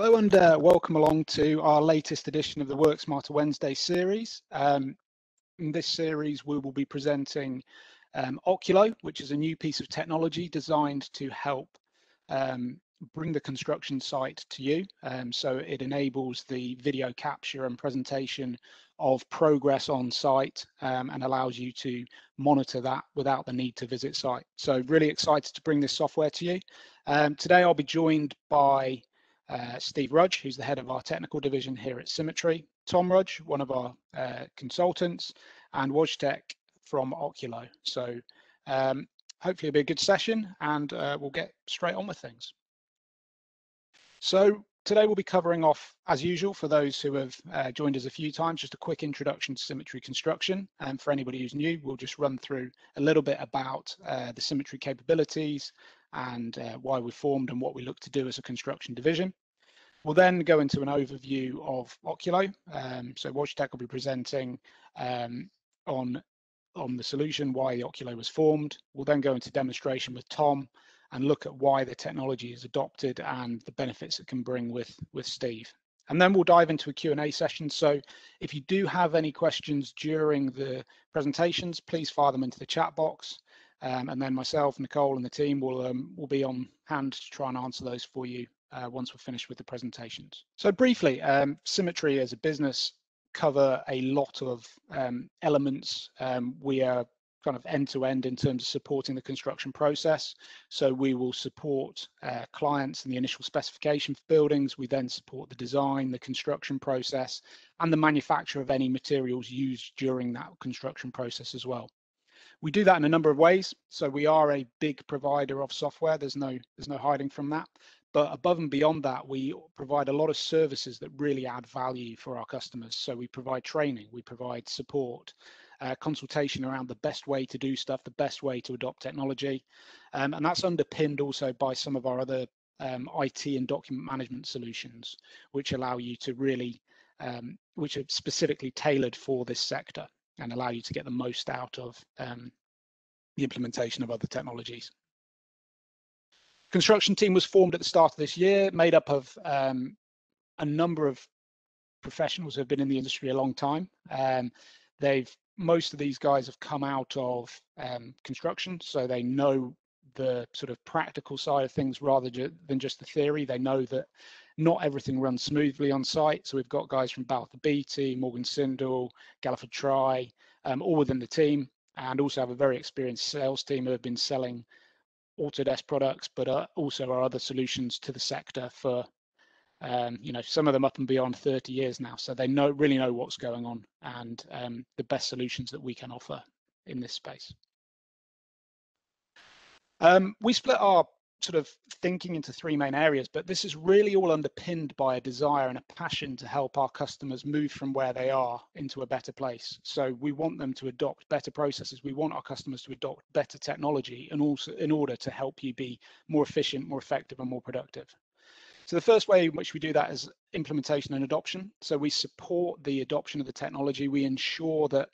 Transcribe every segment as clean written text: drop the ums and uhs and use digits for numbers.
Hello and welcome along to our latest edition of the Work Smarter Wednesday series. In this series, we will be presenting Oculo, which is a new piece of technology designed to help bring the construction site to you. So it enables the video capture and presentation of progress on site and allows you to monitor that without the need to visit site. So really excited to bring this software to you. Today, I'll be joined by Steve Rudge, who's the head of our technical division here at Symmetry, Tom Rudge, one of our consultants, and Wojtek from Oculo. So hopefully it'll be a good session, and we'll get straight on with things. So today we'll be covering off, as usual, for those who have joined us a few times, just a quick introduction to Symmetry construction. And for anybody who's new, we'll just run through a little bit about the Symmetry capabilities and why we formed and what we look to do as a construction division. We'll then go into an overview of Oculo. So Wojtek will be presenting on the solution, why the Oculo was formed. We'll then go into demonstration with Tom and look at why the technology is adopted and the benefits it can bring with Steve. And then we'll dive into a Q&A session. So if you do have any questions during the presentations, please fire them into the chat box. And then myself, Nicole, and the team will be on hand to try and answer those for you once we're finished with the presentations. So briefly, Symmetry as a business cover a lot of elements. We are kind of end-to-end in terms of supporting the construction process. So we will support clients in the initial specification for buildings. We then support the design, the construction process, and the manufacture of any materials used during that construction process as well. We do that in a number of ways. So we are a big provider of software. There's no hiding from that. But above and beyond that, we provide a lot of services that really add value for our customers. So we provide training, we provide support, consultation around the best way to do stuff, the best way to adopt technology. And that's underpinned also by some of our other IT and document management solutions, which allow you to really, which are specifically tailored for this sector and allow you to get the most out of the implementation of other technologies. Construction team was formed at the start of this year, made up of a number of professionals who have been in the industry a long time. Most of these guys have come out of construction, so they know the sort of practical side of things rather than just the theory. They know that not everything runs smoothly on site. So we've got guys from Balfour Beatty, Morgan Sindall, Galliford Try, all within the team, and also have a very experienced sales team who have been selling Autodesk products, but also our other solutions to the sector for, some of them up and beyond 30 years now. So they really know what's going on and the best solutions that we can offer in this space. We split our sort of thinking into three main areas, but this is really all underpinned by a desire and a passion to help our customers move from where they are into a better place. So we want them to adopt better processes. We want our customers to adopt better technology, and also in order to help you be more efficient, more effective, and more productive. So the first way in which we do that is implementation and adoption. So we support the adoption of the technology. We ensure that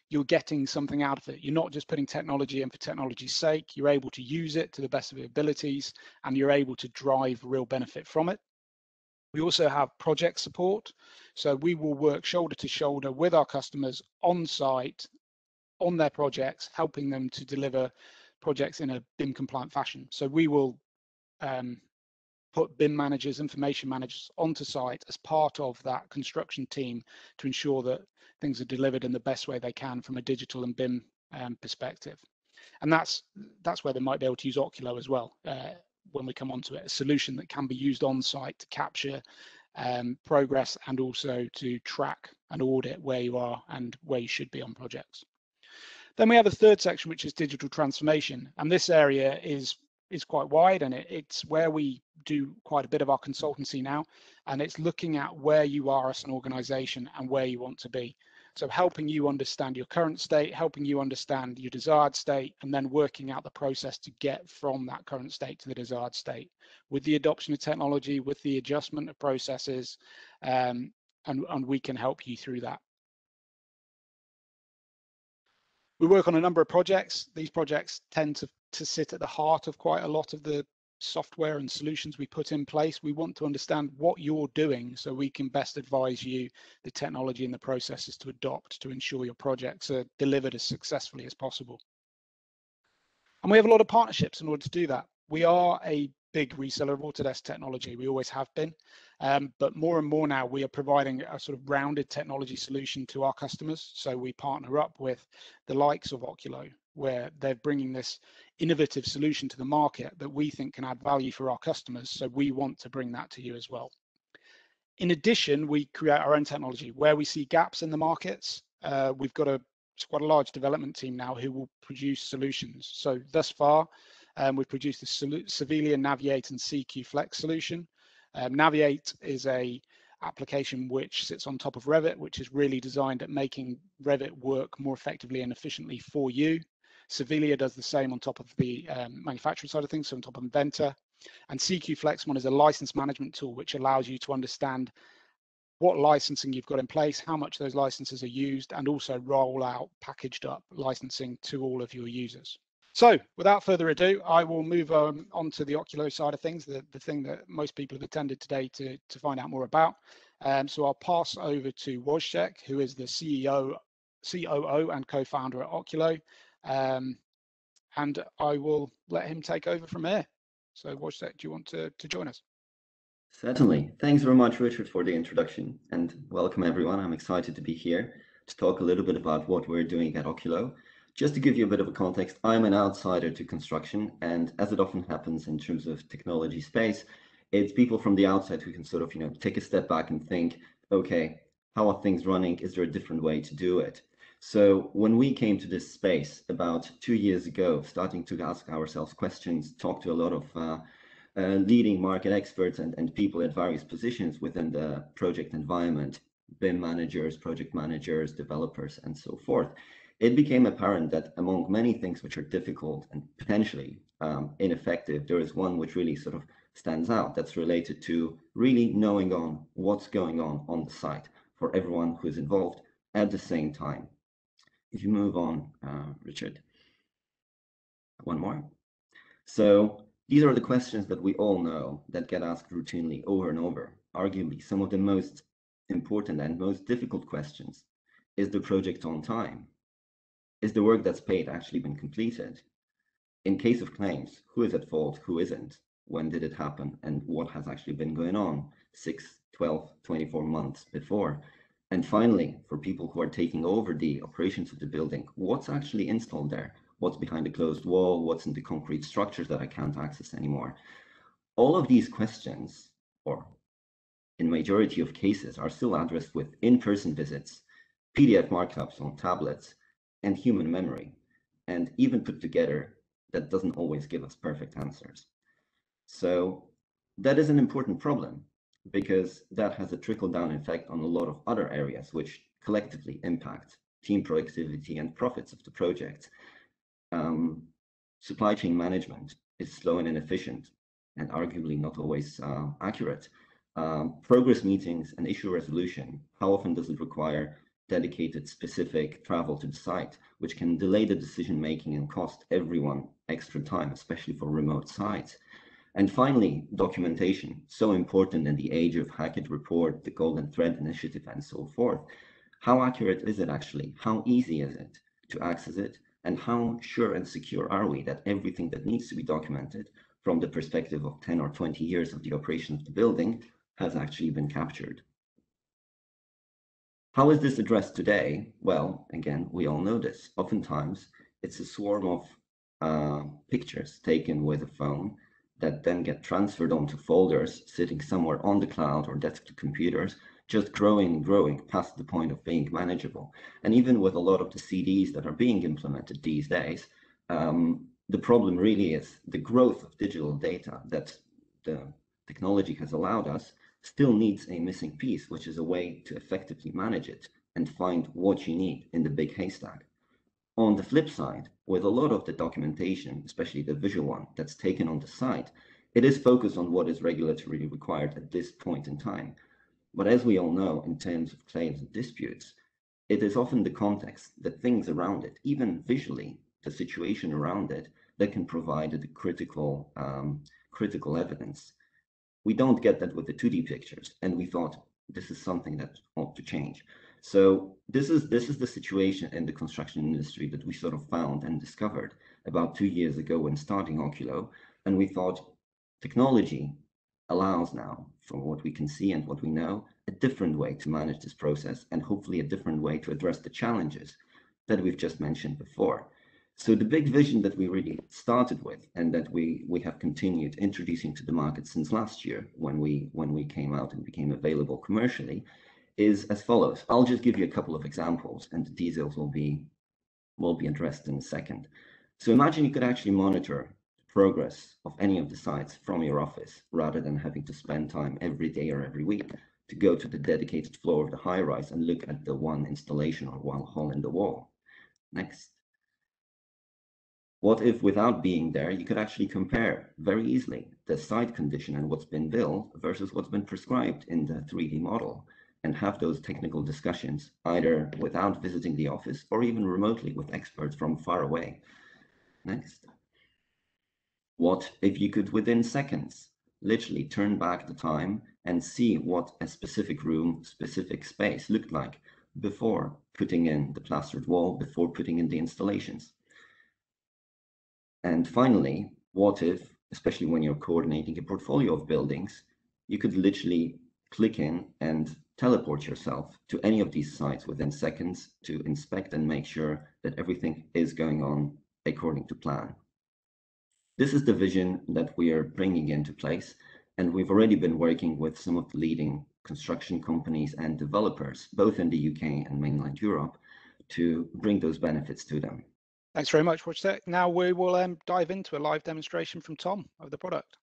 you're getting something out of it. You're not just putting technology in for technology's sake. You're able to use it to the best of your abilities, and you're able to drive real benefit from it. We also have project support. So we will work shoulder to shoulder with our customers on site, on their projects, helping them to deliver projects in a BIM compliant fashion. So we will put BIM managers, information managers onto site as part of that construction team to ensure that things are delivered in the best way they can from a digital and BIM perspective. And that's where they might be able to use Oculo as well when we come onto it, a solution that can be used on site to capture progress and also to track and audit where you are and where you should be on projects. Then we have a third section, which is digital transformation. And this area is quite wide, and it's where we do quite a bit of our consultancy now, and it's looking at where you are as an organization and where you want to be. So helping you understand your current state, helping you understand your desired state, and then working out the process to get from that current state to the desired state with the adoption of technology, with the adjustment of processes, and we can help you through that. We work on a number of projects. These projects tend to sit at the heart of quite a lot of the software and solutions we put in place. We want to understand what you're doing so we can best advise you the technology and the processes to adopt to ensure your projects are delivered as successfully as possible. And we have a lot of partnerships in order to do that. We are a big reseller of Autodesk technology. We always have been, but more and more now we are providing a sort of rounded technology solution to our customers. So we partner up with the likes of Oculo, where they're bringing this innovative solution to the market that we think can add value for our customers. So we want to bring that to you as well. In addition, we create our own technology where we see gaps in the markets. We've got quite a large development team now who will produce solutions. So thus far, we've produced the Sevilla Naviate and CQ Flex solution. Naviate is a application which sits on top of Revit, which is really designed at making Revit work more effectively and efficiently for you. Sevilla does the same on top of the manufacturing side of things, so on top of Inventor. And CQ Flex one is a license management tool which allows you to understand what licensing you've got in place, how much those licenses are used, and also roll out packaged up licensing to all of your users. So without further ado, I will move on to the Oculo side of things, the thing that most people have attended today to find out more about. So I'll pass over to Wojciech, who is the COO and co-founder at Oculo, and I will let him take over from here. So Wojciech, do you want to join us? Certainly. Thanks very much, Richard, for the introduction, and welcome everyone. I'm excited to be here to talk a little bit about what we're doing at Oculo. Just to give you a bit of a context, I'm an outsider to construction, and as it often happens in terms of technology space, it's people from the outside who can sort of, take a step back and think, okay, how are things running? Is there a different way to do it? So when we came to this space about 2 years ago, starting to ask ourselves questions, talk to a lot of leading market experts and people at various positions within the project environment, BIM managers, project managers, developers, and so forth, it became apparent that among many things which are difficult and potentially ineffective, there is one which really sort of stands out that's related to really knowing on what's going on the site for everyone who is involved at the same time. If you move on, Richard, one more. So these are the questions that we all know that get asked routinely over and over. Arguably, some of the most important and most difficult questions. Is the project on time? Is the work that's paid actually been completed? In case of claims, who is at fault, who isn't? When did it happen? And what has actually been going on 6, 12, 24 months before? And finally, for people who are taking over the operations of the building, what's actually installed there? What's behind the closed wall? What's in the concrete structures that I can't access anymore? All of these questions, or in majority of cases, are still addressed with in-person visits, PDF markups on tablets, and human memory. And even put together, that doesn't always give us perfect answers. So that is an important problem because that has a trickle-down effect on a lot of other areas which collectively impact team productivity and profits of the project. Supply chain management is slow and inefficient and arguably not always accurate. Progress meetings and issue resolution, how often does it require dedicated specific travel to the site, which can delay the decision making and cost everyone extra time, especially for remote sites. And finally, documentation, so important in the age of Hackett Report, the Golden Thread Initiative, and so forth. How accurate is it actually? How easy is it to access it? And how sure and secure are we that everything that needs to be documented from the perspective of 10 or 20 years of the operation of the building has actually been captured? How is this addressed today? Well, again, we all know this. Oftentimes, it's a swarm of pictures taken with a phone that then get transferred onto folders sitting somewhere on the cloud or desktop computers, just growing and growing past the point of being manageable. And even with a lot of the CDs that are being implemented these days, the problem really is the growth of digital data that the technology has allowed us still needs a missing piece, which is a way to effectively manage it and find what you need in the big haystack. On the flip side, with a lot of the documentation, especially the visual one that's taken on the site, it is focused on what is regulatory required at this point in time. But as we all know, in terms of claims and disputes, it is often the context, the things around it, even visually, the situation around it, that can provide the critical critical evidence. We don't get that with the 2D pictures, and we thought this is something that ought to change. So this is the situation in the construction industry that we sort of found and discovered about 2 years ago when starting Oculo, and we thought technology allows now, from what we can see and what we know, a different way to manage this process, and hopefully a different way to address the challenges that we've just mentioned before. So the big vision that we really started with, and that we have continued introducing to the market since last year when we came out and became available commercially, is as follows. I'll just give you a couple of examples, and the details will be addressed in a second. So imagine you could actually monitor the progress of any of the sites from your office, rather than having to spend time every day or every week to go to the dedicated floor of the high-rise and look at the one installation or one hole in the wall. Next. What if, without being there, you could actually compare very easily the site condition and what's been built versus what's been prescribed in the 3D model, and have those technical discussions either without visiting the office or even remotely with experts from far away? Next. What if you could, within seconds, literally turn back the time and see what a specific room, specific space looked like before putting in the plastered wall, before putting in the installations? And finally, what if, especially when you're coordinating a portfolio of buildings, you could literally click in and teleport yourself to any of these sites within seconds to inspect and make sure that everything is going on according to plan? This is the vision that we are bringing into place, and we've already been working with some of the leading construction companies and developers, both in the UK and mainland Europe, to bring those benefits to them. Thanks very much, Wojtek. Now we will dive into a live demonstration from Tom of the product.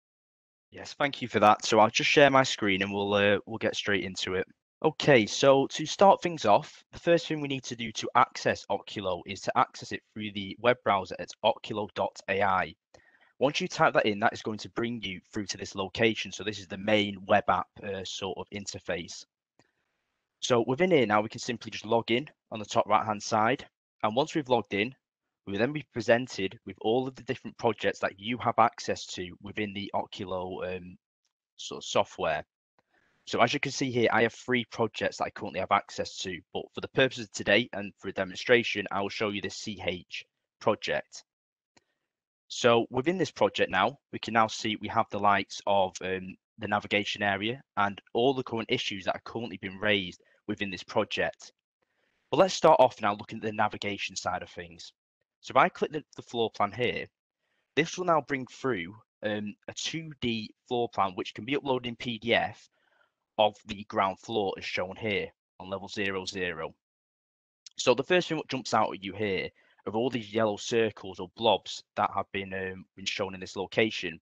Yes, thank you for that. So I'll just share my screen and we'll get straight into it. Okay, so to start things off, the first thing we need to do to access Oculo is to access it through the web browser at oculo.ai. Once you type that in, that is going to bring you through to this location. So this is the main web app sort of interface. So within here now, we can simply just log in on the top right-hand side. And once we've logged in, we will then be presented with all of the different projects that you have access to within the Oculo sort of software. So as you can see here, I have 3 projects that I currently have access to, but for the purposes of today and for a demonstration, I will show you the CH project. So within this project now, we can now see we have the likes of the navigation area and all the current issues that are currently being raised within this project. But let's start off now looking at the navigation side of things. So if I click the floor plan here, this will now bring through a 2D floor plan, which can be uploaded in PDF of the ground floor as shown here on level 00. So the first thing that jumps out at you here are all these yellow circles or blobs that have been shown in this location.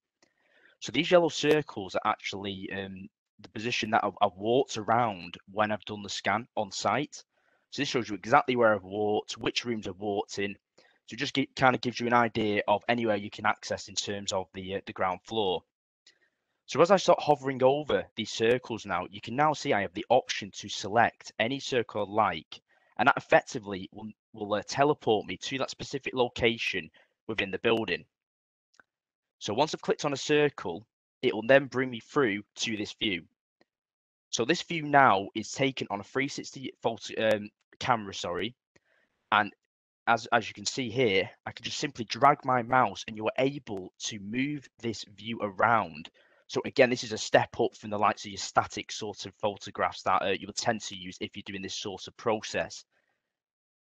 So these yellow circles are actually the position that I've walked around when I've done the scan on site. So this shows you exactly where I've walked, which rooms I've walked in. So just kind of gives you an idea of anywhere you can access in terms of the ground floor. So as I start hovering over these circles now, you can now see I have the option to select any circle I like, and that effectively will teleport me to that specific location within the building. So once I've clicked on a circle, it will then bring me through to this view. So this view now is taken on a 360 camera, and as you can see here, I can just simply drag my mouse and you are able to move this view around. So again, this is a step up from the likes of your static sort of photographs that you would tend to use if you're doing this sort of process.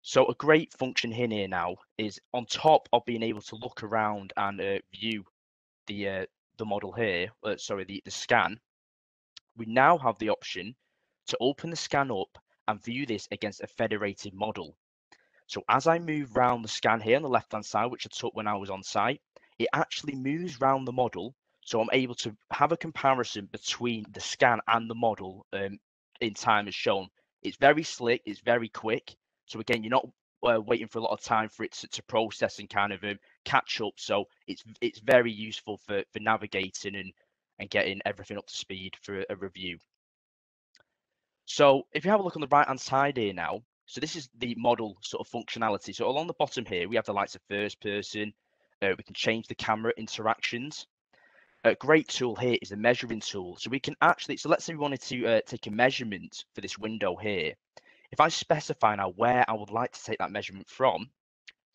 So a great function here now is on top of being able to look around and view the model here, the scan, we now have the option to open the scan up and view this against a federated model. So as I move around the scan here on the left-hand side, which I took when I was on site, it actually moves around the model. So I'm able to have a comparison between the scan and the model in time as shown. It's very slick, it's very quick. So again, you're not waiting for a lot of time for it to process and kind of catch up. So it's very useful for navigating and getting everything up to speed for a review. So if you have a look on the right-hand side here now, so this is the model sort of functionality. So along the bottom here, we have the likes of first person. We can change the camera interactions. A great tool here is the measuring tool. So we can actually, so let's say we wanted to take a measurement for this window here. If I specify now where I would like to take that measurement from,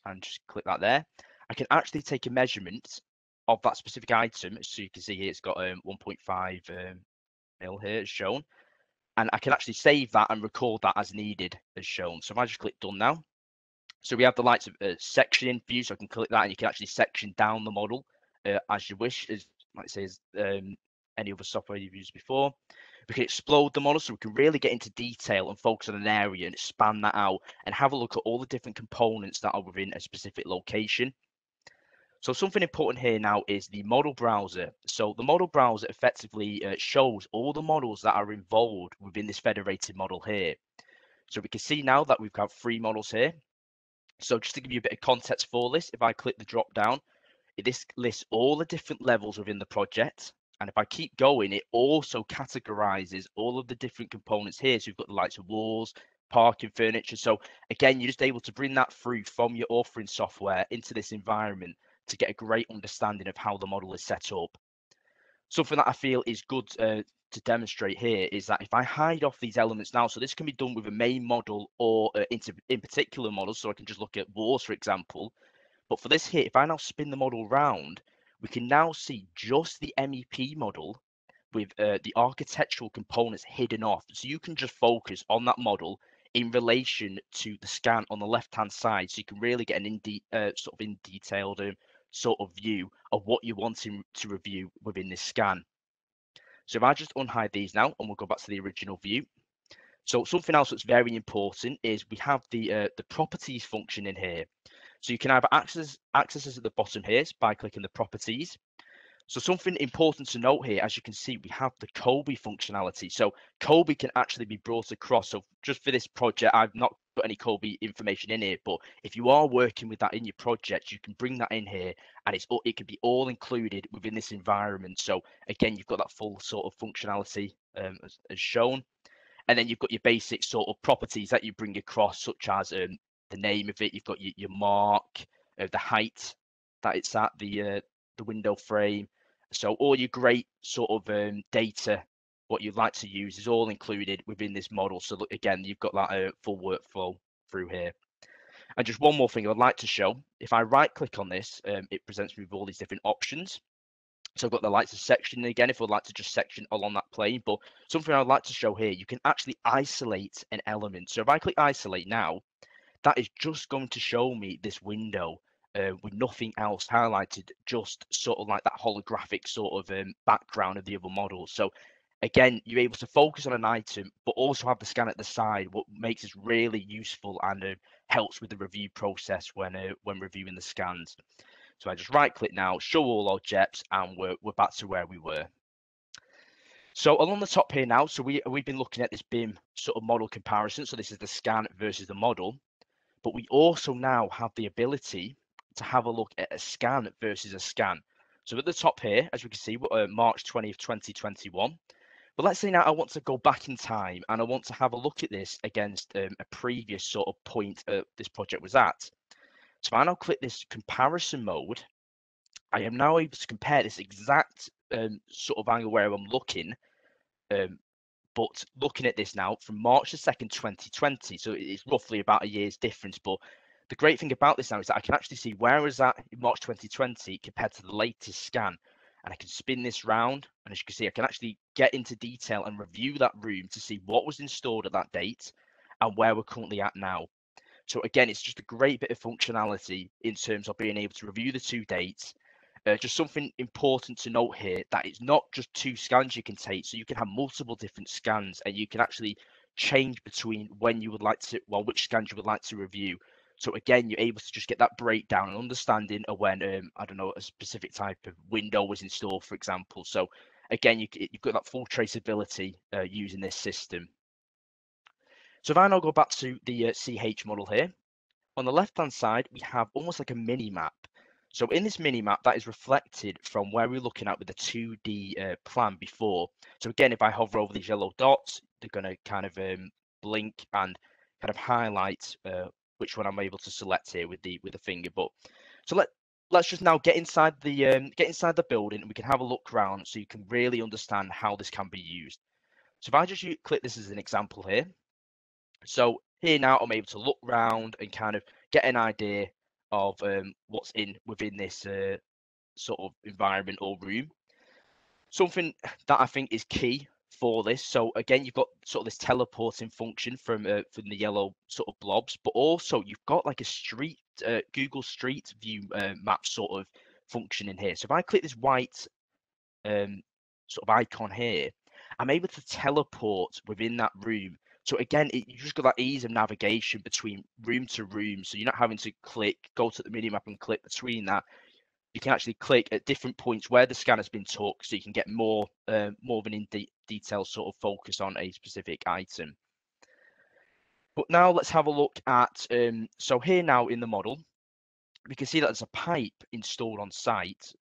and just click that there, I can actually take a measurement of that specific item. So you can see here it's got 1.5 mil here as shown, and I can actually save that and record that as needed as shown. So if I just click done now, so we have the likes of sectioning view, so I can click that and you can actually section down the model as you wish, as like it says any other software you've used before. We can explode the model so we can really get into detail and focus on an area and expand that out and have a look at all the different components that are within a specific location. So something important here now is the model browser. So the model browser effectively shows all the models that are involved within this federated model here. So we can see now that we've got 3 models here. So just to give you a bit of context for this, if I click the drop down, this lists all the different levels within the project. And if I keep going, it also categorizes all of the different components here. So you've got the likes of walls, parking furniture. So again, you're just able to bring that through from your authoring software into this environment to get a great understanding of how the model is set up. Something that I feel is good to demonstrate here is that if I hide off these elements now, so this can be done with a main model or in particular models, so I can just look at walls, for example. But for this here, if I now spin the model round, we can now see just the MEP model with the architectural components hidden off. So you can just focus on that model in relation to the scan on the left-hand side. So you can really get an sort of in detailed sort of view of what you're wanting to review within this scan. So if I just unhide these now, and we'll go back to the original view. So something else that's very important is we have the properties function in here. So you can either access this at the bottom here by clicking the properties. So something important to note here, as you can see, we have the Colby functionality. So Colby can actually be brought across. So just for this project, I've not put any Colby information in here, but if you are working with that in your project, you can bring that in here and it can be all included within this environment. So again, you've got that full sort of functionality as shown. And then you've got your basic sort of properties that you bring across, such as the name of it. You've got your mark, the height that it's at, the window frame. So all your great sort of data, what you'd like to use, is all included within this model. So look, again, you've got that full workflow through here. And just one more thing I'd like to show. If I right click on this, it presents me with all these different options. So I've got the likes of section again, if I'd like to just section along that plane. But something I'd like to show here, you can actually isolate an element. So if I click isolate now, that is just going to show me this window with nothing else highlighted, just sort of like that holographic sort of background of the other models. So again, you're able to focus on an item, but also have the scan at the side, what makes this really useful and helps with the review process when reviewing the scans. So I just right click now, show all objects, and we're back to where we were. So along the top here now, so we've been looking at this BIM sort of model comparison. So this is the scan versus the model, but we also now have the ability to have a look at a scan versus a scan. So at the top here, as we can see, March 20th, 2021. But let's say now I want to go back in time and I want to have a look at this against a previous sort of point this project was at. So if I now click this comparison mode, I am now able to compare this exact sort of angle where I'm looking, but looking at this now from March the 2nd, 2020. So it's roughly about a year's difference. But the great thing about this now is that I can actually see where I was at in March 2020 compared to the latest scan. And I can spin this round. And as you can see, I can actually get into detail and review that room to see what was installed at that date and where we're currently at now. So again, it's just a great bit of functionality in terms of being able to review the 2 dates. Just something important to note here, that it's not just 2 scans you can take. So you can have multiple different scans and you can actually change between when you would like to, well, which scans you would like to review. So again, you're able to just get that breakdown and understanding of when, I don't know, a specific type of window was installed, for example. So again, you've got that full traceability using this system. So if I now go back to the CH model here, on the left-hand side, we have almost like a mini map. So in this mini map, that is reflected from where we're looking at with the 2D plan before. So again, if I hover over these yellow dots, they're going to kind of blink and kind of highlight which one I'm able to select here with the finger. But so let's just now get inside the building, and we can have a look around so you can really understand how this can be used. So if I just click this as an example here, so here now I'm able to look around and kind of get an idea of what's within this sort of environment or room. Something that I think is key for this. So again, you've got sort of this teleporting function from the yellow sort of blobs, but also you've got like a Google Street View map sort of function in here. So if I click this white sort of icon here, I'm able to teleport within that room. So again, you just got that ease of navigation between room to room. So you're not having to go to the minimap and click between that. You can actually click at different points where the scan has been took, so you can get more of an in-detail sort of focus on a specific item. But now let's have a look at, so here now in the model, we can see that there's a pipe installed on site,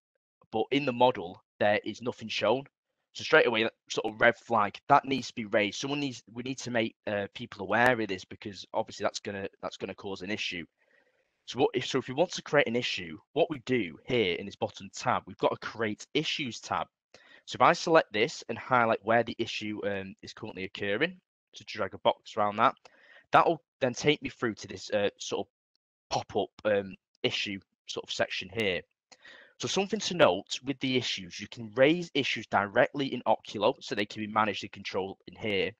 but in the model, there is nothing shown. So straight away, that sort of red flag, that needs to be raised. We need to make people aware of this, because obviously that's gonna cause an issue. So if we want to create an issue, what we do here in this bottom tab, we've got a create issues tab. So if I select this and highlight where the issue is currently occurring, to drag a box around that, that will then take me through to this sort of pop-up issue sort of section here. So something to note with the issues, you can raise issues directly in Oculo, so they can be managed and controlled in here.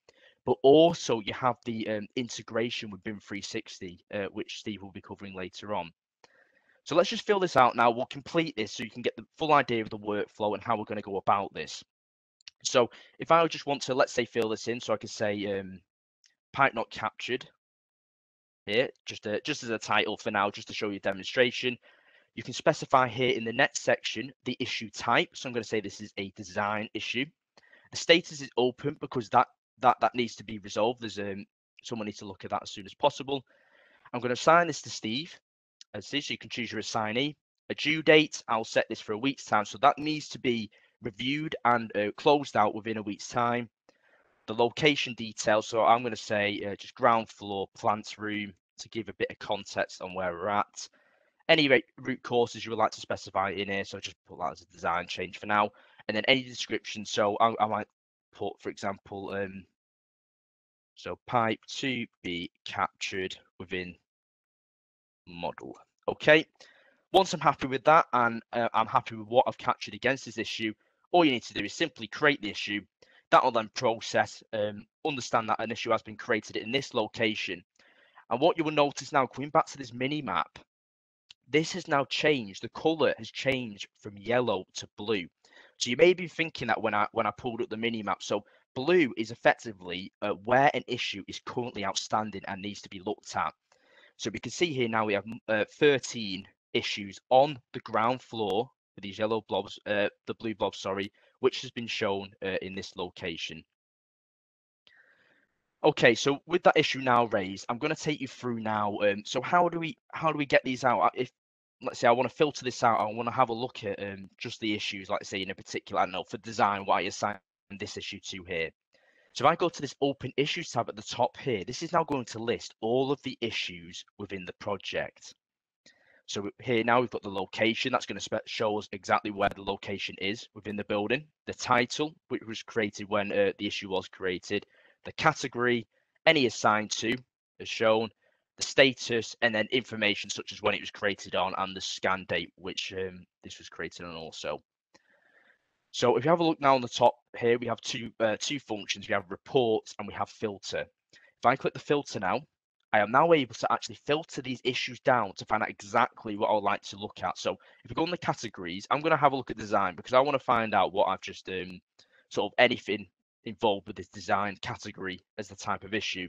But also you have the integration with BIM 360, which Steve will be covering later on. So let's just fill this out now. We'll complete this so you can get the full idea of the workflow and how we're going to go about this. So if I just want to, let's say, fill this in, so I can say pipe not captured here, just as a title for now, just to show you a demonstration. You can specify here in the next section the issue type. So I'm going to say this is a design issue. The status is open because that needs to be resolved. There's someone needs to look at that as soon as possible. I'm going to assign this to Steve. So you can choose your assignee. A due date, I'll set this for a week's time. So that needs to be reviewed and closed out within a week's time. The location details, so I'm going to say just ground floor plants room to give a bit of context on where we're at. Any root courses you would like to specify in here, so just put that as a design change for now. And then any description, so I might put, for example, so pipe to be captured within model. Okay, once I'm happy with that and I'm happy with what I've captured against this issue, all you need to do is simply create the issue. That will then process, understand that an issue has been created in this location. And what you will notice now, going back to this mini map, this has now changed. The color has changed from yellow to blue. So you may be thinking that when I pulled up the mini map. So blue is effectively where an issue is currently outstanding and needs to be looked at. So we can see here now we have 13 issues on the ground floor with these yellow blobs, the blue blobs, sorry, which has been shown in this location. Okay, so with that issue now raised, I'm going to take you through now. So how do we get these out? If let's say I want to filter this out, I want to have a look at just the issues, like say in a particular, I don't know, for design, what I assign this issue to here. So if I go to this open issues tab at the top here, this is now going to list all of the issues within the project. So here now we've got the location. That's going to show us exactly where the location is within the building. The title, which was created when the issue was created. The category, any assigned to, as shown. The status, and then information such as when it was created on and the scan date, which this was created on also. So if you have a look now on the top here, we have two functions. We have report and we have filter. If I click the filter now, I am now able to actually filter these issues down to find out exactly what I would like to look at. So if we go on the categories, I'm going to have a look at design because I want to find out what I've just sort of anything involved with this design category as the type of issue.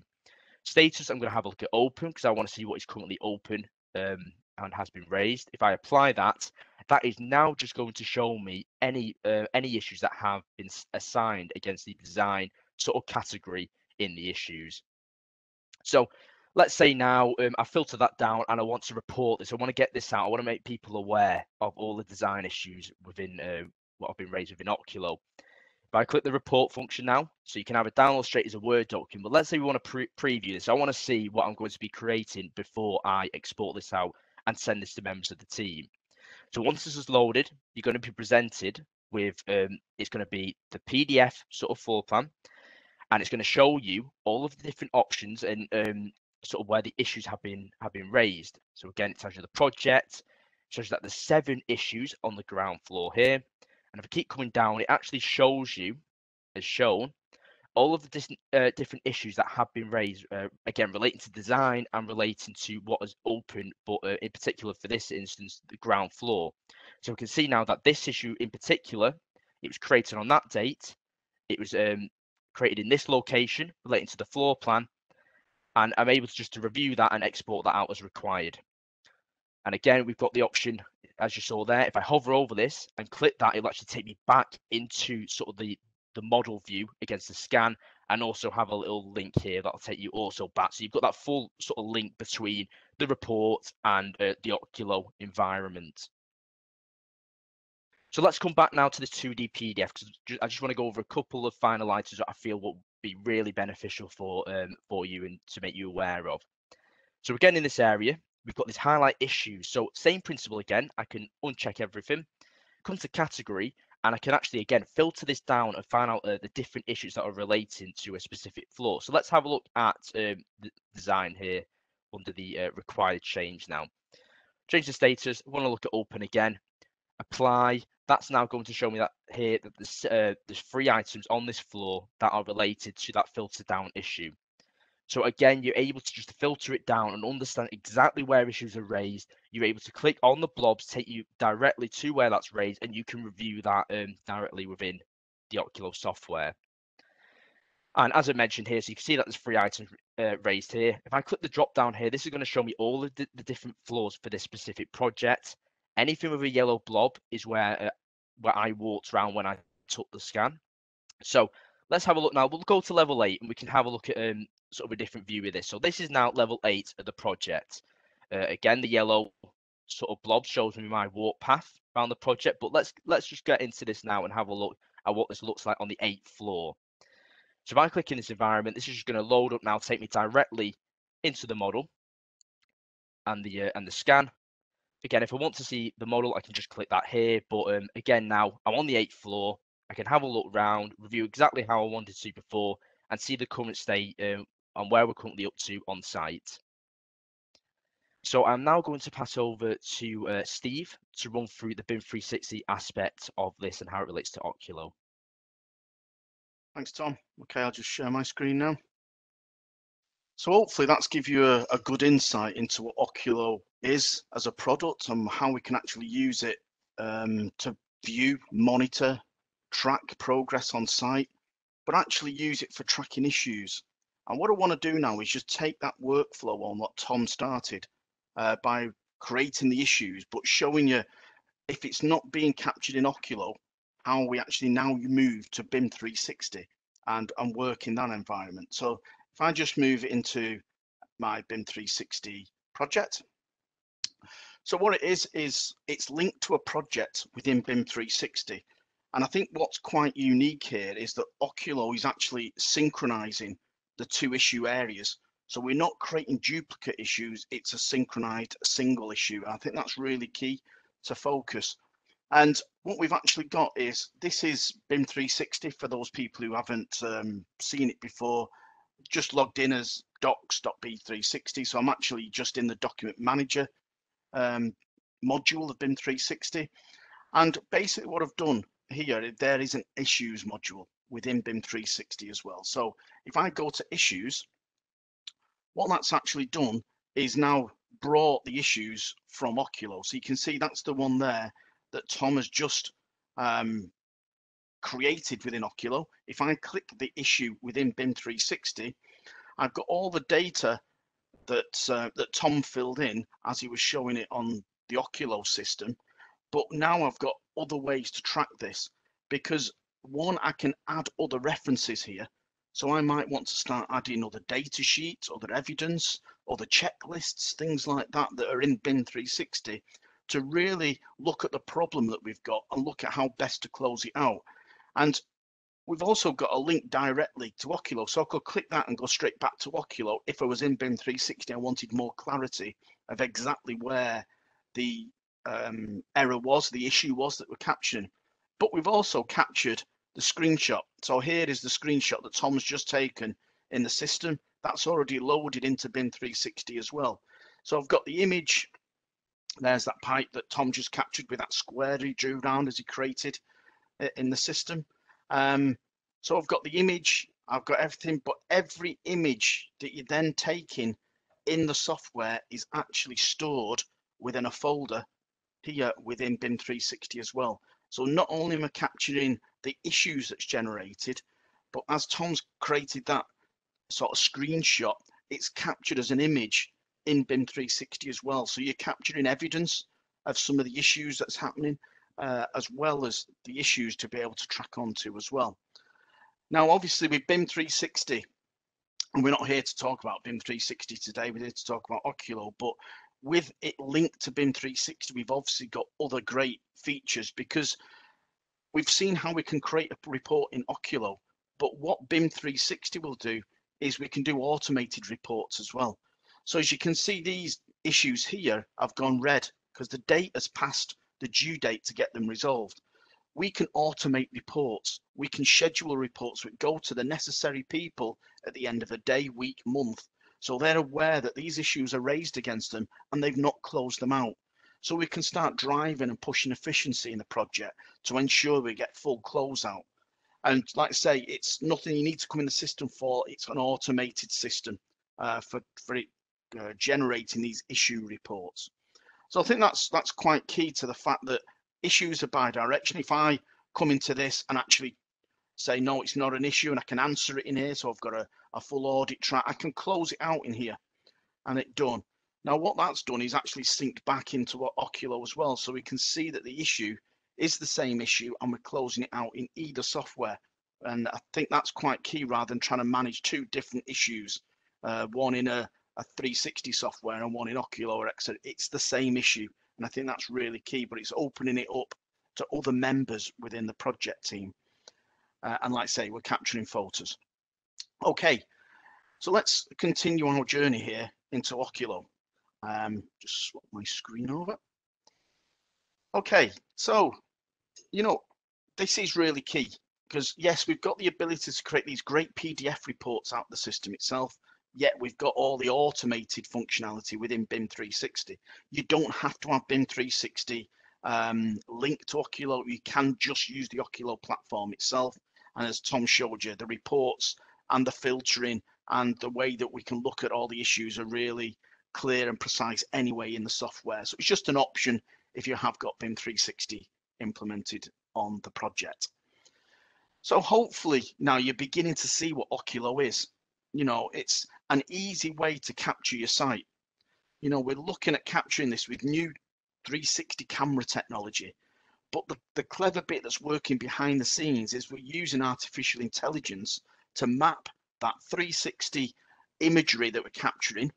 Status, I'm going to have a look at open because I want to see what is currently open and has been raised. If I apply that, that is now just going to show me any issues that have been assigned against the design sort of category in the issues. So let's say now I filter that down and I want to report this. I want to get this out. I want to make people aware of all the design issues within what have been raised within Oculo. If I click the report function now, so you can have it download straight as a Word document, but let's say we want to preview this. I want to see what I'm going to be creating before I export this out and send this to members of the team. So once this is loaded, you're going to be presented with it's going to be the PDF sort of floor plan, and it's going to show you all of the different options and sort of where the issues have been raised. So again, it tells you the project, shows that there's 7 issues on the ground floor here, and if I keep coming down, it actually shows you, as shown, all of the different issues that have been raised, again, relating to design and relating to what is open, but in particular for this instance, the ground floor. So we can see now that this issue in particular, it was created on that date. It was created in this location relating to the floor plan, and I'm able to just to review that and export that out as required. And again, we've got the option, as you saw there, if I hover over this and click that, it'll actually take me back into sort of the model view against the scan, and also have a little link here that'll take you also back. So you've got that full sort of link between the report and the Oculo environment. So let's come back now to this 2D PDF, because I just want to go over a couple of final items that I feel will be really beneficial for you and to make you aware of. So again, in this area, we've got this highlight issues. So same principle again, I can uncheck everything, come to category, and I can actually, again, filter this down and find out the different issues that are relating to a specific floor. So let's have a look at the design here under the required change now. Change the status, I want to look at open again, apply. That's now going to show me that here that there's 3 items on this floor that are related to that filter down issue. So again, you're able to just filter it down and understand exactly where issues are raised. You're able to click on the blobs, take you directly to where that's raised, and you can review that directly within the Oculo software. And as I mentioned here, so you can see that there's 3 items raised here. If I click the drop down here, this is going to show me all of the different floors for this specific project. Anything with a yellow blob is where I walked around when I took the scan. So let's have a look now. We'll go to level 8 and we can have a look at sort of a different view of this. So this is now level 8 of the project. Again, the yellow sort of blob shows me my walk path around the project, but let's just get into this now and have a look at what this looks like on the 8th floor. So if I click in this environment, this is just going to load up now, take me directly into the model and the scan. Again, if I want to see the model, I can just click that here. But again, now I'm on the 8th floor. I can have a look around, review exactly how I wanted to before, and see the current state on where we're currently up to on site. So I'm now going to pass over to Steve to run through the BIM 360 aspect of this and how it relates to Oculo. Thanks, Tom. Okay, I'll just share my screen now. So hopefully that's give you a good insight into what Oculo is as a product and how we can actually use it to view, monitor, track progress on site, but actually use it for tracking issues. And what I want to do now is just take that workflow on what Tom started by creating the issues, but showing you if it's not being captured in Oculo, how we actually now move to BIM 360 and work in that environment. So if I just move it into my BIM 360 project. So what it is it's linked to a project within BIM 360. And I think what's quite unique here is that Oculo is actually synchronizing the 2 issue areas. So we're not creating duplicate issues, it's a synchronized single issue. I think that's really key to focus. And what we've actually got is, this is BIM 360 for those people who haven't seen it before. Just logged in as docs.b360. So I'm actually just in the document manager module of BIM 360. And basically what I've done here, there is an issues module within BIM 360 as well. So if I go to issues, what that's actually done is now brought the issues from Oculo. So you can see that's the one there that Tom has just created within Oculo. If I click the issue within BIM 360, I've got all the data that that Tom filled in as he was showing it on the Oculo system. But now I've got other ways to track this, because one, I can add other references here. So I might want to start adding other data sheets, other evidence, other checklists, things like that that are in BIM 360 to really look at the problem that we've got and look at how best to close it out. And we've also got a link directly to Oculo. So I could click that and go straight back to Oculo. If I was in BIM 360, I wanted more clarity of exactly where the error was, the issue was that we're capturing. But we've also captured the screenshot. So here is the screenshot that Tom's just taken in the system. That's already loaded into BIM 360 as well. So I've got the image. There's that pipe that Tom just captured with that square he drew down as he created in the system. So I've got the image, I've got everything, but every image that you're then taking in the software is actually stored within a folder here within BIM 360 as well. So not only am I capturing the issues that's generated, but as Tom's created that sort of screenshot, it's captured as an image in BIM 360 as well. So you're capturing evidence of some of the issues that's happening, as well as the issues to be able to track onto as well. Now, obviously with BIM 360, and we're not here to talk about BIM 360 today, we're here to talk about Oculo, but with it linked to BIM 360, we've obviously got other great features, because we've seen how we can create a report in Oculo, but what BIM 360 will do is we can do automated reports as well. So as you can see, these issues here have gone red because the date has passed the due date to get them resolved. We can automate reports. We can schedule reports which go to the necessary people at the end of a day, week, month. So they're aware that these issues are raised against them and they've not closed them out. So we can start driving and pushing efficiency in the project to ensure we get full closeout. And like I say, it's nothing you need to come in the system for. It's an automated system for it generating these issue reports. So I think that's quite key to the fact that issues are bi-directional. If I come into this and actually say, no, it's not an issue, and I can answer it in here, so I've got a full audit track, I can close it out in here and it's done. Now, what that's done is actually synced back into Oculo as well, so we can see that the issue is the same issue and we're closing it out in either software. And I think that's quite key rather than trying to manage two different issues, one in a 360 software and one in Oculo or etc. It's the same issue, and I think that's really key, but it's opening it up to other members within the project team. And like I say, we're capturing photos. Okay, so let's continue our journey here into Oculo. Just swap my screen over. Okay, so, you know, this is really key because yes, we've got the ability to create these great PDF reports out of the system itself, yet we've got all the automated functionality within BIM 360. You don't have to have BIM 360 linked to Oculo. You can just use the Oculo platform itself. And as Tom showed you, the reports and the filtering and the way that we can look at all the issues are really clear and precise anyway in the software. So it's just an option if you have got BIM 360 implemented on the project. So hopefully now you're beginning to see what Oculo is. You know, it's an easy way to capture your site. You know, we're looking at capturing this with new 360 camera technology. But the clever bit that's working behind the scenes is we're using artificial intelligence to map that 360 imagery that we're capturing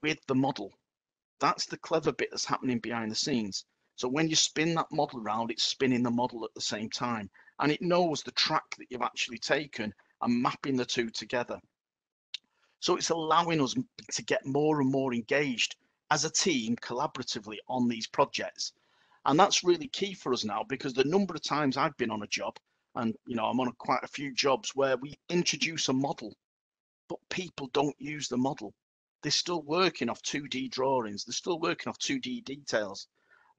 with the model. That's the clever bit that's happening behind the scenes. So when you spin that model around, it's spinning the model at the same time. And it knows the track that you've actually taken and mapping the two together. So it's allowing us to get more and more engaged as a team collaboratively on these projects. And that's really key for us now, because the number of times I've been on a job, and you know, I'm on quite a few jobs where we introduce a model, but people don't use the model. They're still working off 2D drawings. They're still working off 2D details.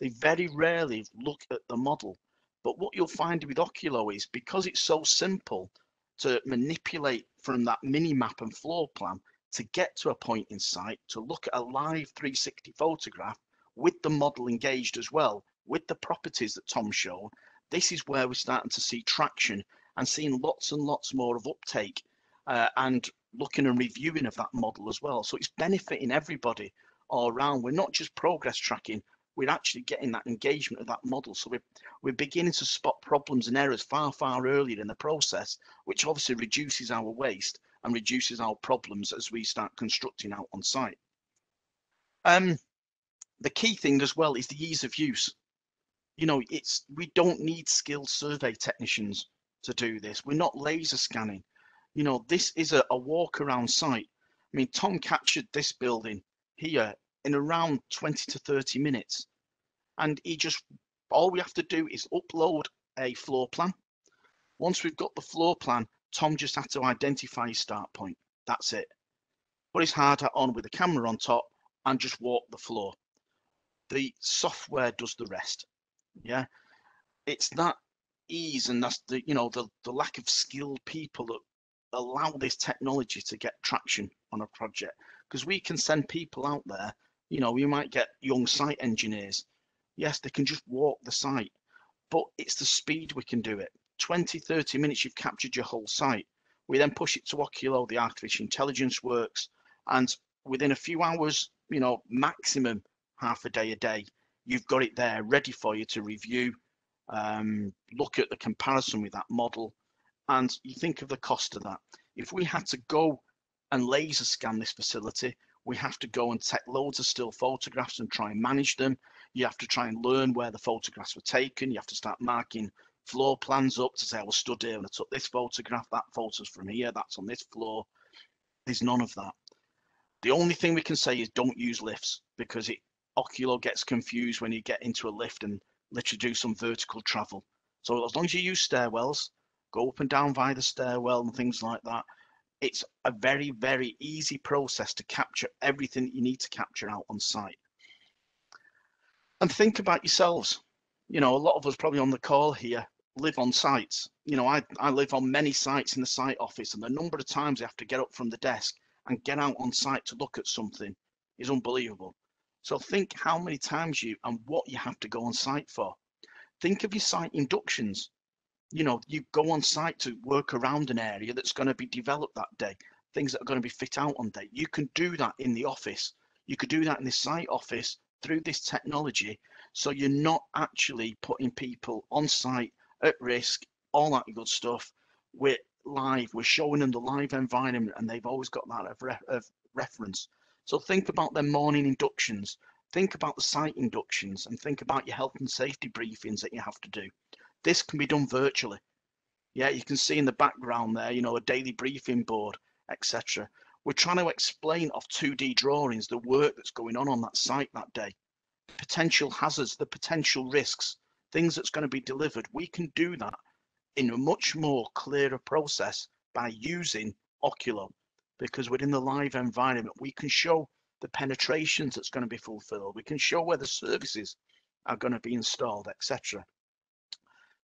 They very rarely look at the model. But what you'll find with Oculo is because it's so simple to manipulate from that mini-map and floor plan to get to a point in sight, to look at a live 360 photograph with the model engaged as well, with the properties that Tom showed, this is where we're starting to see traction and seeing lots and lots more of uptake and looking and reviewing of that model as well. So it's benefiting everybody all around. We're not just progress tracking, we're actually getting that engagement of that model. So we're beginning to spot problems and errors far, far earlier in the process, which obviously reduces our waste and reduces our problems as we start constructing out on site. The key thing as well is the ease of use. You know, we don't need skilled survey technicians to do this. We're not laser scanning. You know, this is a walk around site. I mean, Tom captured this building here in around 20 to 30 minutes. And all we have to do is upload a floor plan. Once we've got the floor plan, Tom just had to identify his start point. That's it. Put his hard hat on with the camera on top and just walk the floor. The software does the rest. Yeah, it's that ease, and that's the the lack of skilled people that allow this technology to get traction on a project. Because we can send people out there, you might get young site engineers. Yes, they can just walk the site, but it's the speed we can do it. 20-30 minutes, you've captured your whole site. We then push it to Oculo, the artificial intelligence works, and within a few hours, maximum half a day, you've got it there ready for you to review, look at the comparison with that model, and you think of the cost of that. If we had to go and laser scan this facility, we have to go and take loads of still photographs and try and manage them. You have to try and learn where the photographs were taken. You have to start marking floor plans up to say, I was stood here and I took this photograph, that photo's from here, that's on this floor. There's none of that. The only thing we can say is don't use lifts, because Oculo gets confused when you get into a lift and literally do some vertical travel. So as long as you use stairwells, go up and down via the stairwell and things like that, it's a very, very easy process to capture everything that you need to capture out on site. And think about yourselves. A lot of us probably on the call here live on sites. I live on many sites in the site office, and the number of times I have to get up from the desk and get out on site to look at something is unbelievable. So think how many times and what you have to go on site for. Think of your site inductions. You go on site to work around an area that's going to be developed that day, things that are going to be fit out on day. You can do that in the office. You could do that in the site office through this technology. So you're not actually putting people on site at risk, all that good stuff. We're live, we're showing them the live environment, and they've always got that of reference. So think about their morning inductions, think about the site inductions, and think about your health and safety briefings that you have to do. This can be done virtually. Yeah, you can see in the background there, a daily briefing board, etc. We're trying to explain off 2D drawings the work that's going on that site that day, potential hazards, the potential risks, things that's going to be delivered. We can do that in a much more clearer process by using Oculo, because within the live environment, we can show the penetrations that's going to be fulfilled. We can show where the services are going to be installed, etc.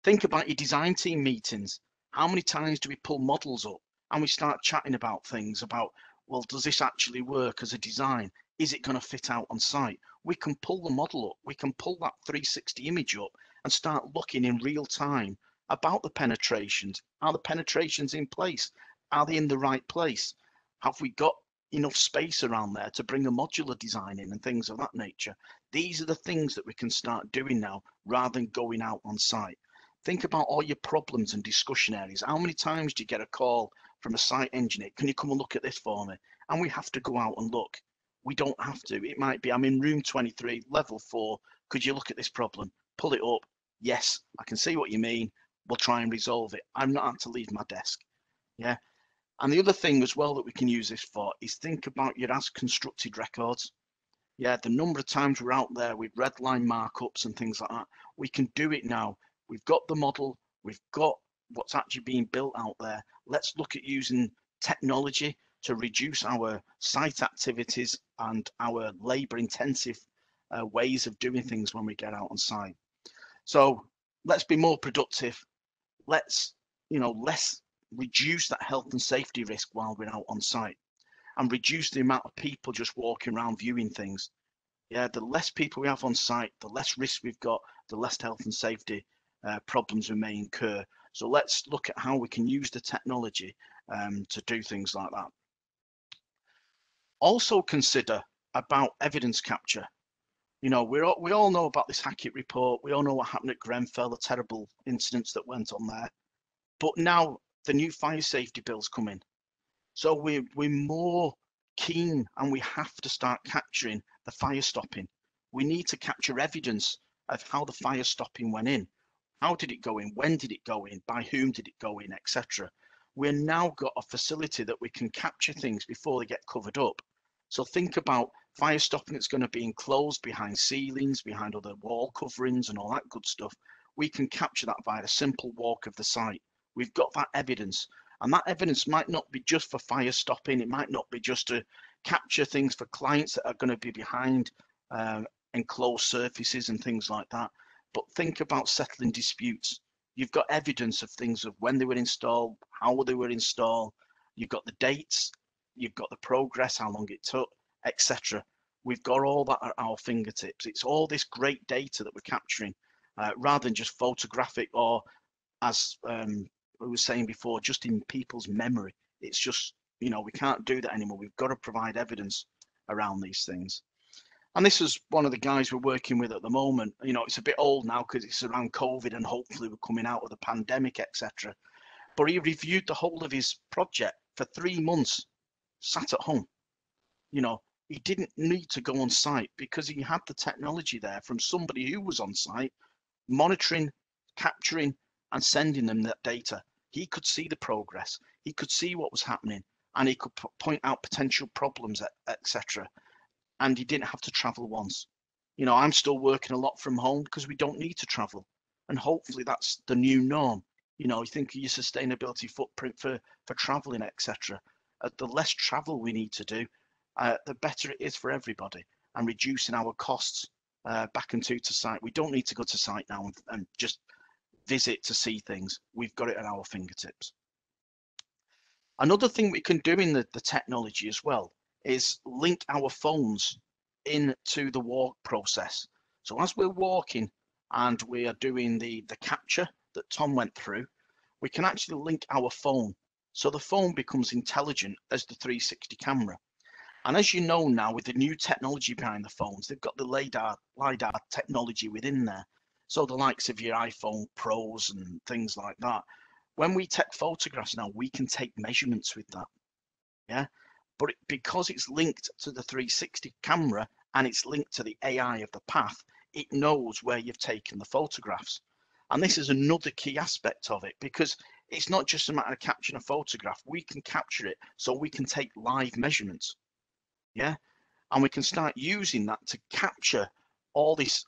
Think about your design team meetings. How many times do we pull models up and we start chatting about things about, well, does this actually work as a design? Is it going to fit out on site? We can pull the model up. We can pull that 360 image up and start looking in real time about the penetrations. Are the penetrations in place? Are they in the right place? Have we got enough space around there to bring a modular design in and things of that nature? These are the things that we can start doing now rather than going out on site. Think about all your problems and discussion areas. How many times do you get a call from a site engineer? Can you come and look at this for me? And we have to go out and look. We don't have to. It might be, I'm in room 23, level 4. Could you look at this problem? Pull it up. Yes, I can see what you mean. We'll try and resolve it. I'm not had to leave my desk. Yeah. And the other thing as well that we can use this for is think about your as constructed records. Yeah, the number of times we're out there with red line markups and things like that. We can do it now. We've got the model, we've got what's actually being built out there. Let's look at using technology to reduce our site activities and our labor intensive ways of doing things when we get out on site. So let's be more productive. Let's, let's reduce that health and safety risk while we're out on site, and reduce the amount of people just walking around viewing things. Yeah, the less people we have on site, the less risk we've got, the less health and safety problems we may incur. So let's look at how we can use the technology to do things like that. Also consider about evidence capture. We all know about this Hackett report. We all know what happened at Grenfell, the terrible incidents that went on there. But now the new fire safety bill's coming. So we're more keen, and we have to start capturing the fire stopping. We need to capture evidence of how the fire stopping went in. How did it go in? When did it go in? By whom did it go in, etc. We've now got a facility that we can capture things before they get covered up. So think about fire stopping that's going to be enclosed behind ceilings, behind other wall coverings and all that good stuff, we can capture that via a simple walk of the site. We've got that evidence, and that evidence might not be just for fire stopping. It might not be just to capture things for clients that are going to be behind enclosed surfaces and things like that. But think about settling disputes. You've got evidence of things of when they were installed, how they were installed. You've got the dates, you've got the progress, how long it took, etc. We've got all that at our fingertips. It's all this great data that we're capturing, rather than just photographic or, as we were saying before, just in people's memory. It's just, we can't do that anymore. We've got to provide evidence around these things. And this is one of the guys we're working with at the moment. It's a bit old now because it's around COVID and hopefully we're coming out of the pandemic, etc. But he reviewed the whole of his project for 3 months, sat at home. He didn't need to go on site because he had the technology there from somebody who was on site, monitoring, capturing, and sending them that data. He could see the progress, he could see what was happening, and he could point out potential problems, etc. And he didn't have to travel once. I'm still working a lot from home because we don't need to travel. And hopefully that's the new norm. You think of your sustainability footprint for traveling, etc. The less travel we need to do, the better it is for everybody, and reducing our costs back into site. We don't need to go to site now and just visit to see things. We've got it at our fingertips. Another thing we can do in the technology as well is link our phones into the walk process. So as we're walking and we are doing the capture that Tom went through, we can actually link our phone. So the phone becomes intelligent as the 360 camera. And as you know now, with the new technology behind the phones, they've got the LiDAR technology within there. So the likes of your iPhone Pros and things like that. When we take photographs now, we can take measurements with that. Yeah. But because it's linked to the 360 camera and it's linked to the AI of the path, it knows where you've taken the photographs. And this is another key aspect of it, because it's not just a matter of capturing a photograph. We can capture it so we can take live measurements. Yeah. And we can start using that to capture all this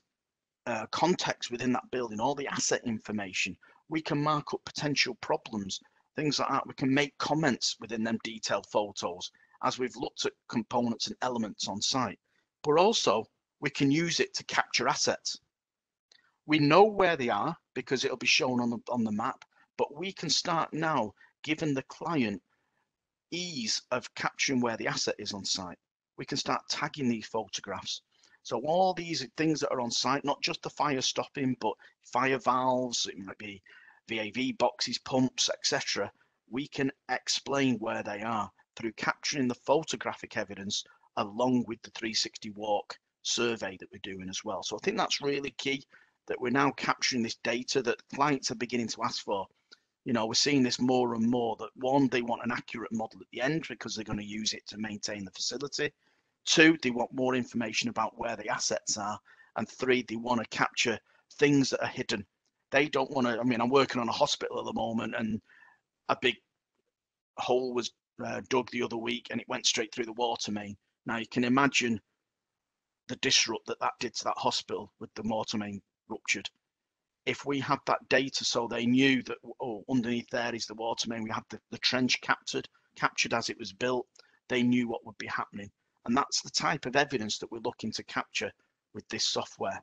context within that building, all the asset information. We can mark up potential problems, things like that. We can make comments within them detailed photos as we've looked at components and elements on site. But also we can use it to capture assets. We know where they are because it'll be shown on the map, but we can start now giving the client ease of capturing where the asset is on site. We can start tagging these photographs. So all these things that are on site, not just the fire stopping, but fire valves, it might be VAV boxes, pumps, etc. We can explain where they are through capturing the photographic evidence along with the 360 walk survey that we're doing as well. So I think that's really key, that we're now capturing this data that clients are beginning to ask for. We're seeing this more and more, that one, they want an accurate model at the end because they're going to use it to maintain the facility. Two, they want more information about where the assets are. And three, they want to capture things that are hidden. They don't want to, I'm working on a hospital at the moment, and a big hole was dug the other week and it went straight through the water main. Now you can imagine the disrupt that did to that hospital with the water main ruptured. If we had that data, so they knew that, oh, underneath there is the water main, we had the trench captured as it was built, they knew what would be happening. And that's the type of evidence that we're looking to capture with this software.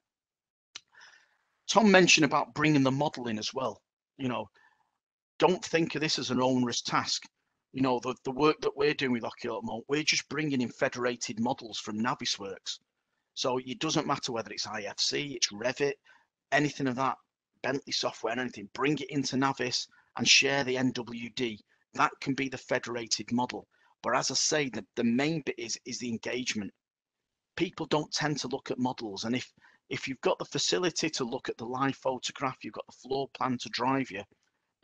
Tom mentioned about bringing the model in as well. Don't think of this as an onerous task. The work that we're doing with Oculo at the moment, we're just bringing in federated models from Navisworks. So it doesn't matter whether it's IFC, it's Revit, anything of that, Bentley software, anything, bring it into Navis and share the NWD. That can be the federated model. But as I say, the main bit is the engagement. People don't tend to look at models. And if you've got the facility to look at the live photograph, you've got the floor plan to drive you,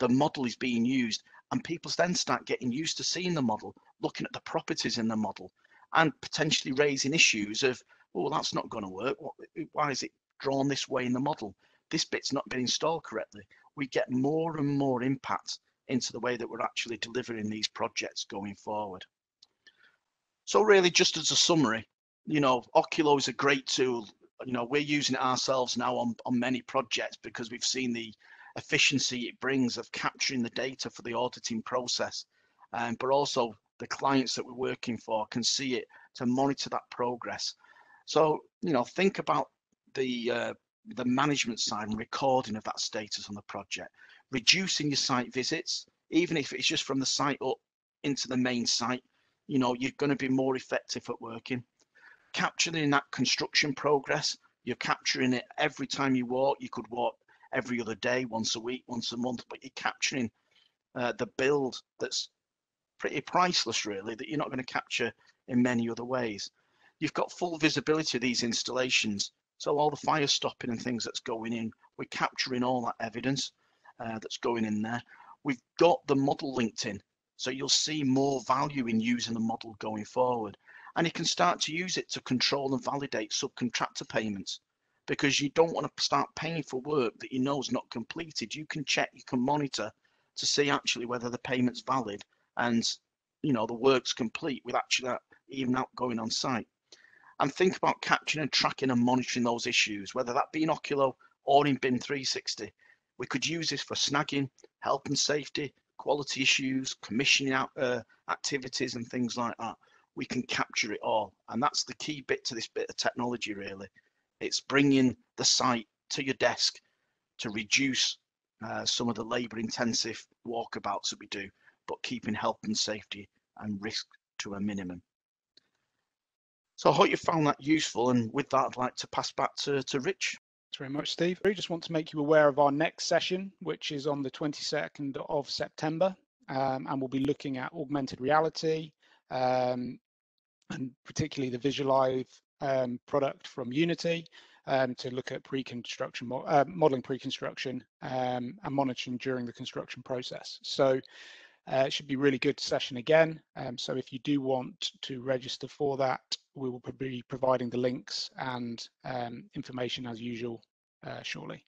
the model is being used, and people then start getting used to seeing the model, looking at the properties in the model, and potentially raising issues of, oh, that's not going to work. Why is it drawn this way in the model? This bit's not been installed correctly. We get more and more impact into the way that we're actually delivering these projects going forward. So really, just as a summary, you know, Oculo is a great tool. You know, we're using it ourselves now on many projects because we've seen the efficiency it brings of capturing the data for the auditing process. But also the clients that we're working for can see it to monitor that progress. So, you know, think about the management side and recording of that status on the project, reducing your site visits, even if it's just from the site up into the main site. You know, you're going to be more effective at working. Capturing that construction progress, you're capturing it every time you walk. You could walk every other day, once a week, once a month, but you're capturing the build that's pretty priceless, really, that you're not going to capture in many other ways. You've got full visibility of these installations. So all the fire stopping and things that's going in, we're capturing all that evidence that's going in there. We've got the model linked in. So you'll see more value in using the model going forward. And you can start to use it to control and validate subcontractor payments, because you don't want to start paying for work that you know is not completed. You can check, you can monitor to see actually whether the payment's valid and, you know, the work's complete with actually that even out going on site. And think about capturing and tracking and monitoring those issues, whether that be in Oculo or in BIM 360. We could use this for snagging, health and safety, quality issues, commissioning out activities and things like that. We can capture it all. And that's the key bit to this bit of technology, really. It's bringing the site to your desk to reduce some of the labor intensive walkabouts that we do, but keeping health and safety and risk to a minimum. So I hope you found that useful, and with that I'd like to pass back to Rich. Thanks very much, Steve. I just want to make you aware of our next session, which is on the 22nd of September, and we'll be looking at augmented reality, and particularly the Visualize product from Unity, to look at pre-construction, modeling pre-construction and monitoring during the construction process. So it should be a really good session again. So if you do want to register for that, we will be providing the links and information as usual shortly.